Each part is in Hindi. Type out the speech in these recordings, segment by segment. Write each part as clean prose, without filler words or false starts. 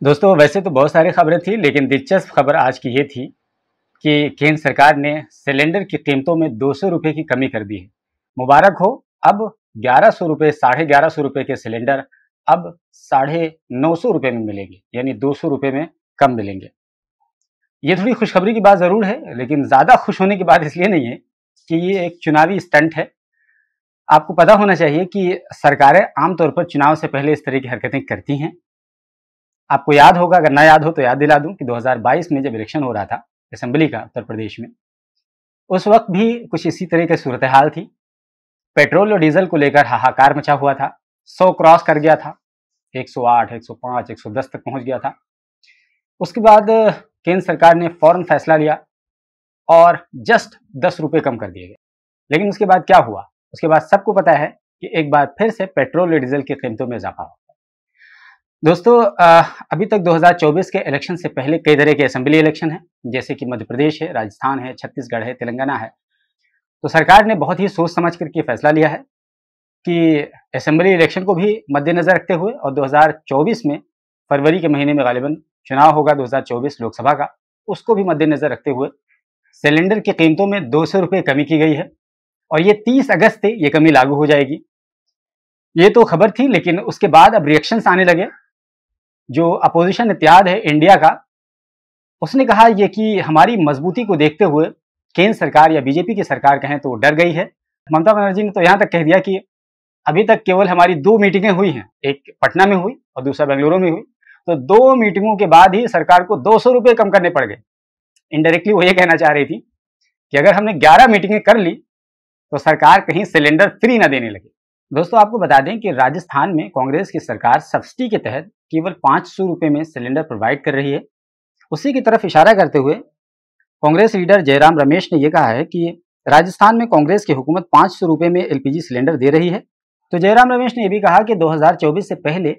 दोस्तों वैसे तो बहुत सारी खबरें थी, लेकिन दिलचस्प खबर आज की ये थी कि केंद्र सरकार ने सिलेंडर की कीमतों में 200 रुपये की कमी कर दी है। मुबारक हो। अब 1100 रुपये, 1150 रुपये के सिलेंडर अब 950 रुपये में मिलेंगे, यानी 200 रुपये में कम मिलेंगे। ये थोड़ी खुशखबरी की बात ज़रूर है, लेकिन ज़्यादा खुश होने की बात इसलिए नहीं है कि ये एक चुनावी स्टंट है। आपको पता होना चाहिए कि सरकारें आमतौर पर चुनाव से पहले इस तरह की हरकतें करती हैं। आपको याद होगा, अगर ना याद हो तो याद दिला दूं कि 2022 में जब इलेक्शन हो रहा था असेंबली का उत्तर प्रदेश में, उस वक्त भी कुछ इसी तरह की सूरत हाल थी। पेट्रोल और डीजल को लेकर हाहाकार मचा हुआ था। 100 क्रॉस कर गया था, 108, 105, 110 तक पहुंच गया था। उसके बाद केंद्र सरकार ने फौरन फैसला लिया और जस्ट 10 रुपये कम कर दिए गए। लेकिन उसके बाद क्या हुआ? उसके बाद सबको पता है कि एक बार फिर से पेट्रोल और डीजल की कीमतों में इजाफा हुआ। दोस्तों अभी तक 2024 के इलेक्शन से पहले कई तरह के असेंबली इलेक्शन हैं, जैसे कि मध्य प्रदेश है, राजस्थान है, छत्तीसगढ़ है, तेलंगाना है। तो सरकार ने बहुत ही सोच समझ करके फैसला लिया है कि असेंबली इलेक्शन को भी मद्देनजर रखते हुए और 2024 में फरवरी के महीने में गालिबन चुनाव होगा 2024 लोकसभा का, उसको भी मद्देनजर रखते हुए सिलेंडर की कीमतों में 200 रुपये कमी की गई है और ये 30 अगस्त से ये कमी लागू हो जाएगी। ये तो खबर थी, लेकिन उसके बाद अब रिएक्शंस आने लगे। जो अपोजिशन इत्तेहाद है इंडिया का, उसने कहा ये कि हमारी मजबूती को देखते हुए केंद्र सरकार या बीजेपी की सरकार कहें तो डर गई है। ममता बनर्जी ने तो यहाँ तक कह दिया कि अभी तक केवल हमारी 2 मीटिंगें हुई हैं, एक पटना में हुई और दूसरा बेंगलुरु में हुई, तो 2 मीटिंगों के बाद ही सरकार को 200 रुपये कम करने पड़ गए। इनडायरेक्टली वो ये कहना चाह रही थी कि अगर हमने 11 मीटिंगें कर ली तो सरकार कहीं सिलेंडर फ्री ना देने लगे। दोस्तों आपको बता दें कि राजस्थान में कांग्रेस की सरकार सब्सिडी के तहत केवल 500 रुपये में सिलेंडर प्रोवाइड कर रही है। उसी की तरफ इशारा करते हुए कांग्रेस लीडर जयराम रमेश ने यह कहा है कि राजस्थान में कांग्रेस की हुकूमत 500 रुपये में एलपीजी सिलेंडर दे रही है। तो जयराम रमेश ने यह भी कहा कि 2024 से पहले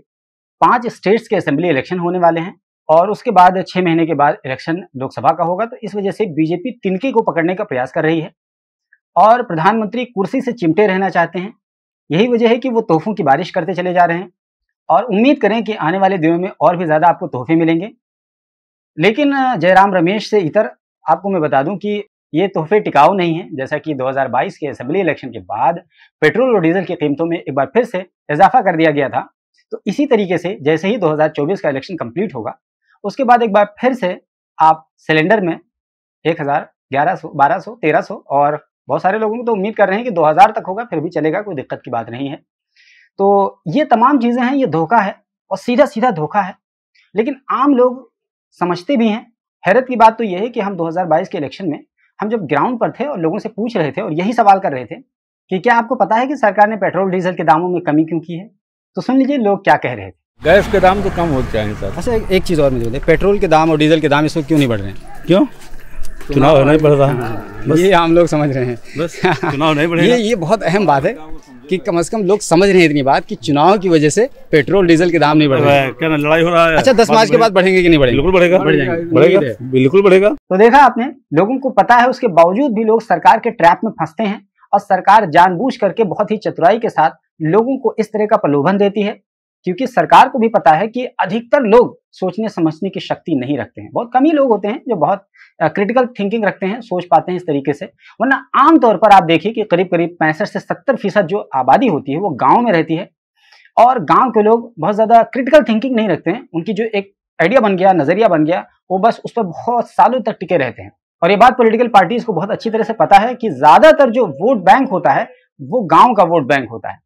5 स्टेट्स के असेंबली इलेक्शन होने वाले हैं और उसके बाद 6 महीने के बाद इलेक्शन लोकसभा का होगा। तो इस वजह से बीजेपी तिनके को पकड़ने का प्रयास कर रही है और प्रधानमंत्री कुर्सी से चिमटे रहना चाहते हैं। यही वजह है कि वो तोहफों की बारिश करते चले जा रहे हैं और उम्मीद करें कि आने वाले दिनों में और भी ज़्यादा आपको तोहफे मिलेंगे। लेकिन जयराम रमेश से इतर आपको मैं बता दूं कि ये तोहफे टिकाऊ नहीं हैं। जैसा कि 2022 के असेंबली इलेक्शन के बाद पेट्रोल और डीजल की कीमतों में एक बार फिर से इजाफा कर दिया गया था, तो इसी तरीके से जैसे ही 2024 का इलेक्शन कंप्लीट होगा, उसके बाद एक बार फिर से आप सिलेंडर में 1000, 1100, 1200, 1300 और बहुत सारे लोगों को तो उम्मीद कर रहे हैं कि 2000 तक होगा, फिर भी चलेगा, कोई दिक्कत की बात नहीं है। तो ये तमाम चीज़ें हैं, ये धोखा है और सीधा-सीधा धोखा है, लेकिन आम लोग समझते भी हैं। हैरत की बात तो ये है कि हम 2022 के इलेक्शन में हम जब ग्राउंड पर थे और लोगों से पूछ रहे थे और यही सवाल कर रहे थे कि क्या आपको पता है कि सरकार ने पेट्रोल डीजल के दामों में कमी क्यों की है, तो सुन लीजिए लोग क्या कह रहे थे। गैस के दाम तो कम हो चाहिए सर। अच्छा एक चीज़ और मुझे बोले, पेट्रोल के दाम और डीजल के दाम इस वक्त क्यों नहीं बढ़ रहे हैं? क्यों? चुनाव नहीं बढ़ रहा, ये आम लोग समझ रहे हैं, बस चुनाव नहीं बढ़ेगा। ये बहुत अहम बात है कि कम से कम लोग समझ रहे हैं इतनी बात कि चुनाव की वजह से पेट्रोल डीजल के दाम नहीं बढ़ रहे हैं। क्या लड़ाई हो रहा है? अच्छा 10 मार्च के बाद बढ़ेंगे कि नहीं बढ़ेंगे? बिल्कुल बढ़ेगा, बढ़ेगा, बिल्कुल बढ़ेगा। तो देखा आपने, लोगों को पता है, उसके बावजूद भी लोग सरकार के ट्रैप में फंसते हैं और सरकार जानबूझ करके बहुत ही चतुराई के साथ लोगों को इस तरह का प्रलोभन देती है, क्योंकि सरकार को भी पता है कि अधिकतर लोग सोचने समझने की शक्ति नहीं रखते हैं। बहुत कम ही लोग होते हैं जो बहुत क्रिटिकल थिंकिंग रखते हैं, सोच पाते हैं इस तरीके से। वरना आमतौर पर आप देखिए कि करीब 65 से 70% जो आबादी होती है वो गांव में रहती है और गांव के लोग बहुत ज़्यादा क्रिटिकल थिंकिंग नहीं रखते हैं। उनकी जो एक आइडिया बन गया, नज़रिया बन गया, वो बस उस पर बहुत सालों तक टिके रहते हैं। और ये बात पॉलिटिकल पार्टीज को बहुत अच्छी तरह से पता है कि ज़्यादातर जो वोट बैंक होता है वो गाँव का वोट बैंक होता है।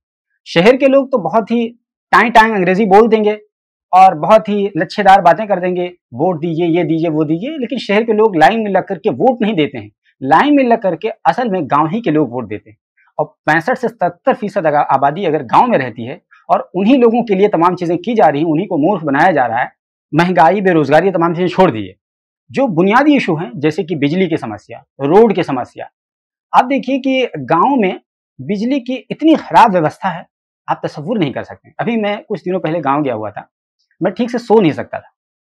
शहर के लोग तो बहुत ही टाइम अंग्रेजी बोल देंगे और बहुत ही लच्छेदार बातें कर देंगे, वोट दीजिए, ये दीजिए, वो दीजिए, लेकिन शहर के लोग लाइन में लग करके वोट नहीं देते हैं। लाइन में लग करके असल में गांव ही के लोग वोट देते हैं। और 65 से 70% आबादी अगर गांव में रहती है और उन्हीं लोगों के लिए तमाम चीजें की जा रही हैं, उन्हीं को मूर्ख बनाया जा रहा है, महंगाई, बेरोजगारी, ये तमाम चीजें छोड़ दीजिए, जो बुनियादी इशू हैं जैसे कि बिजली की समस्या, रोड की समस्या, आप देखिए कि गाँव में बिजली की इतनी खराब व्यवस्था है, आप तसव्वुर नहीं कर सकते। अभी मैं कुछ दिनों पहले गांव गया हुआ था, मैं ठीक से सो नहीं सकता था।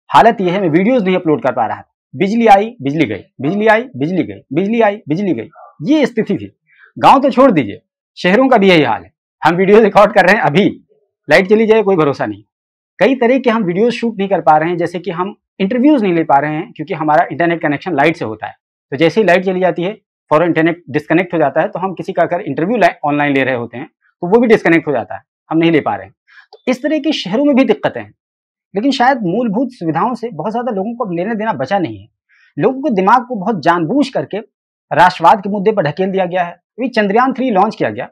हालत यह है, मैं वीडियोस नहीं अपलोड कर पा रहा था। बिजली आई, बिजली गई, बिजली आई, बिजली गई, बिजली आई, बिजली गई, ये स्थिति थी। गांव तो छोड़ दीजिए, शहरों का भी यही हाल है। हम वीडियो रिकॉर्ड कर रहे हैं, अभी लाइट चली जाए कोई भरोसा नहीं। कई तरह के हम वीडियोस शूट नहीं कर पा रहे हैं, जैसे कि हम इंटरव्यूज नहीं ले पा रहे हैं क्योंकि हमारा इंटरनेट कनेक्शन लाइट से होता है। तो जैसे ही लाइट चली जाती है फौरन इंटरनेट डिस्कनेक्ट हो जाता है, तो हम किसी का अगर इंटरव्यू ऑनलाइन ले रहे होते हैं तो वो भी डिस्कनेक्ट हो जाता है, हम नहीं ले पा रहे हैं। तो इस तरह की शहरों में भी दिक्कतें हैं, लेकिन शायद मूलभूत सुविधाओं से बहुत ज़्यादा लोगों को अब लेना देना बचा नहीं है। लोगों के दिमाग को बहुत जानबूझ करके राष्ट्रवाद के मुद्दे पर ढकेल दिया गया है। अभी चंद्रयान 3 लॉन्च किया गया,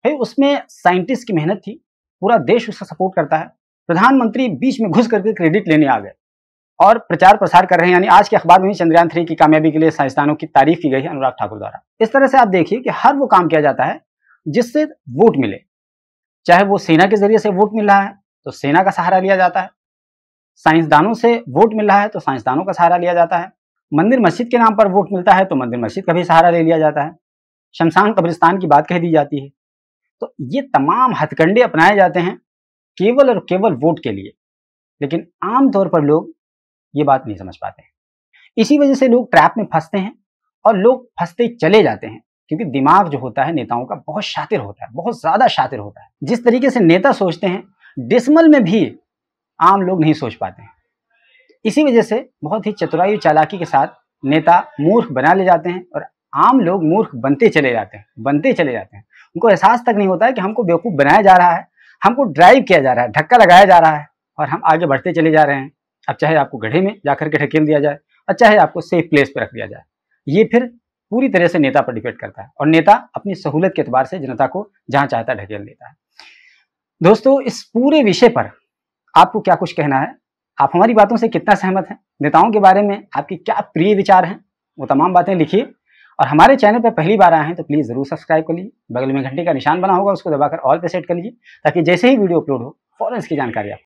फिर उसमें साइंटिस्ट की मेहनत थी, पूरा देश उसका सपोर्ट करता है, प्रधानमंत्री बीच में घुस करके क्रेडिट लेने आ गए और प्रचार प्रसार कर रहे हैं। यानी आज के अखबार में भी चंद्रयान 3 की कामयाबी के लिए साइंसदानों की तारीफ की गई है अनुराग ठाकुर द्वारा। इस तरह से आप देखिए कि हर वो काम किया जाता है जिससे वोट मिले, चाहे वो सेना के जरिए से वोट मिल रहा है तो सेना का सहारा लिया जाता है, साइंसदानों से वोट मिल रहा है तो साइंसदानों का सहारा लिया जाता है, मंदिर मस्जिद के नाम पर वोट मिलता है तो मंदिर मस्जिद का भी सहारा ले लिया जाता है, शमशान कब्रिस्तान की बात कह दी जाती है। तो ये तमाम हथकंडे अपनाए जाते हैं केवल और केवल वोट के लिए, लेकिन आमतौर पर लोग ये बात नहीं समझ पाते हैं। इसी वजह से लोग ट्रैप में फंसते हैं और लोग फंसते चले जाते हैं, क्योंकि दिमाग जो होता है नेताओं का बहुत शातिर होता है, बहुत ज्यादा शातिर होता है। जिस तरीके से नेता सोचते हैं डिसमल में भी आम लोग नहीं सोच पाते हैं। इसी वजह से बहुत ही चतुराई चालाकी के साथ नेता मूर्ख बना ले जाते हैं और आम लोग मूर्ख बनते चले जाते हैं। उनको एहसास तक नहीं होता है कि हमको बेवकूफ़ बनाया जा रहा है, हमको ड्राइव किया जा रहा है, धक्का लगाया जा रहा है और हम आगे बढ़ते चले जा रहे हैं। अब चाहे आपको गड्ढे में जाकर के ढकेल दिया जाए और चाहे आपको सेफ प्लेस पर रख दिया जाए, ये फिर पूरी तरह से नेता पर डिपेंड करता है और नेता अपनी सहूलत के एतबार से जनता को जहाँ चाहता है ढकेल देता है। दोस्तों, इस पूरे विषय पर आपको क्या कुछ कहना है? आप हमारी बातों से कितना सहमत हैं? नेताओं के बारे में आपकी क्या प्रिय विचार हैं? वो तमाम बातें लिखिए और हमारे चैनल पर पहली बार आए हैं तो प्लीज़ ज़रूर सब्सक्राइब कर लीजिए। बगल में घंटे का निशान बना होगा, उसको दबाकर ऑल पे सेट कर लीजिए ताकि जैसे ही वीडियो अपलोड हो फौरन इसकी जानकारी आपको